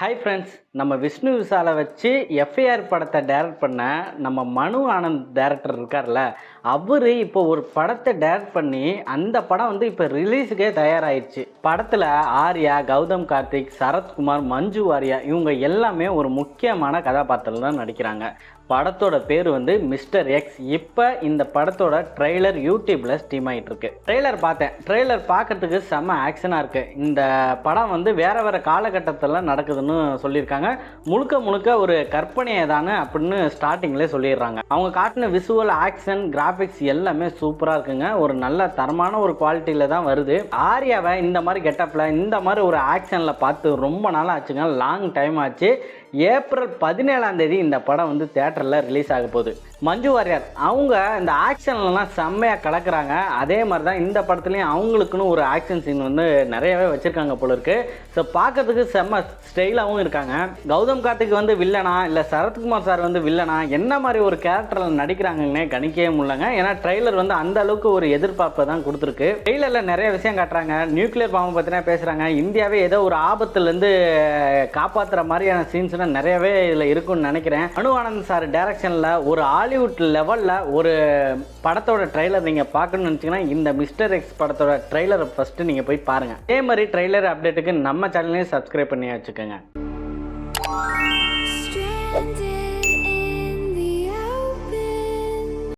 Hi friends, நம்ம விஷ்ணு விஷாலை வச்சு FIR படத்தை டைரக்ட் பண்ண நம்ம மனு ஆனந்த் டைரக்டர் இருக்கார்ல, அவர் இப்போ ஒரு படத்தை டைரக்ட் பண்ணி அந்த படம் வந்து இப்போ ரிலீஸுக்கே தயாராகிடுச்சு. படத்தில் ஆர்யா, கௌதம் கார்த்திக், சரத்குமார், மஞ்சு வாரியா இவங்க எல்லாமே ஒரு முக்கியமான கதாபாத்திரத்தில் தான் நடிக்கிறாங்க. படத்தோட பேர் வந்து மிஸ்டர் எக்ஸ். இப்போ இந்த படத்தோட ட்ரெய்லர் யூடியூப்ல ஸ்ட்ரீம் ஆகிட்டு இருக்கு. ட்ரெய்லர் பார்த்தேன். ட்ரெய்லர் பார்க்கறதுக்கு செம்ம ஆக்ஷனாக இருக்கு. இந்த படம் வந்து வேற வேற காலகட்டத்தில் நடக்குதுன்னு சொல்லியிருக்காங்க. முழுக்க முழுக்க ஒரு கற்பனையை தானே அப்படின்னு ஸ்டார்டிங்லேயே சொல்லிடுறாங்க. அவங்க காட்டின விசுவல், ஆக்ஷன், கிராஃபிக்ஸ் எல்லாமே சூப்பராக இருக்குங்க. ஒரு நல்ல தரமான ஒரு குவாலிட்டியில் தான் வருது. ஆர்யாவை இந்த மாதிரி கெட்டப்பில் இந்த மாதிரி ஒரு ஆக்ஷனில் பார்த்து ரொம்ப நாள் ஆச்சுங்க. லாங் டைம் ஆச்சு. ஏப்ரல் 17 இந்த படம் வந்து தியேட்டரில் ரிலீஸ் ஆக போகுது. மஞ்சு வாரியர் அவங்க இந்த ஆக்ஷன்லாம் செம்மையாக கலக்குறாங்க. அதே மாதிரி தான் இந்த படத்துலையும் அவங்களுக்குன்னு ஒரு ஆக்ஷன் சீன் வந்து நிறையவே வச்சுருக்காங்க போல இருக்கு. ஸோ பார்க்கறதுக்கு செம்ம ஸ்டைலாகவும் இருக்காங்க. கௌதம் கார்த்திக் வந்து வில்லனா இல்லை சரத்குமார் சார் வந்து வில்லனா, என்ன மாதிரி ஒரு கேரக்டரில் நடிக்கிறாங்கன்னே கணிக்கவே முடியலங்க. ஏன்னா ட்ரெய்லர் வந்து அந்த அளவுக்கு ஒரு எதிர்பார்ப்பை தான் கொடுத்துருக்கு. ட்ரெய்லரில் நிறைய விஷயம் காட்டுறாங்க. நியூக்ளியர் பாம்பை பற்றினா பேசுகிறாங்க. இந்தியாவே ஏதோ ஒரு ஆபத்துலேருந்து காப்பாற்றுற மாதிரியான சீன்ஸ் நிறையவே இதில் இருக்குன்னு நினைக்கிறேன். மனு ஆனந்த் சார் டைரக்ஷனில் ஒரு ஹாலிவுட் லெவலில் ஒரு படத்தோட ட்ரெய்லர் நீங்கள் பார்க்கணும்னு நினச்சிங்கன்னா இந்த மிஸ்டர் எக்ஸ் படத்தோட ட்ரெய்லரை ஃபஸ்ட்டு நீங்கள் போய் பாருங்கள். அதே மாதிரி ட்ரெய்லர் அப்டேட்டுக்கு நம்ம சேனலையும் சப்ஸ்கிரைப் பண்ணி வச்சுக்கோங்க.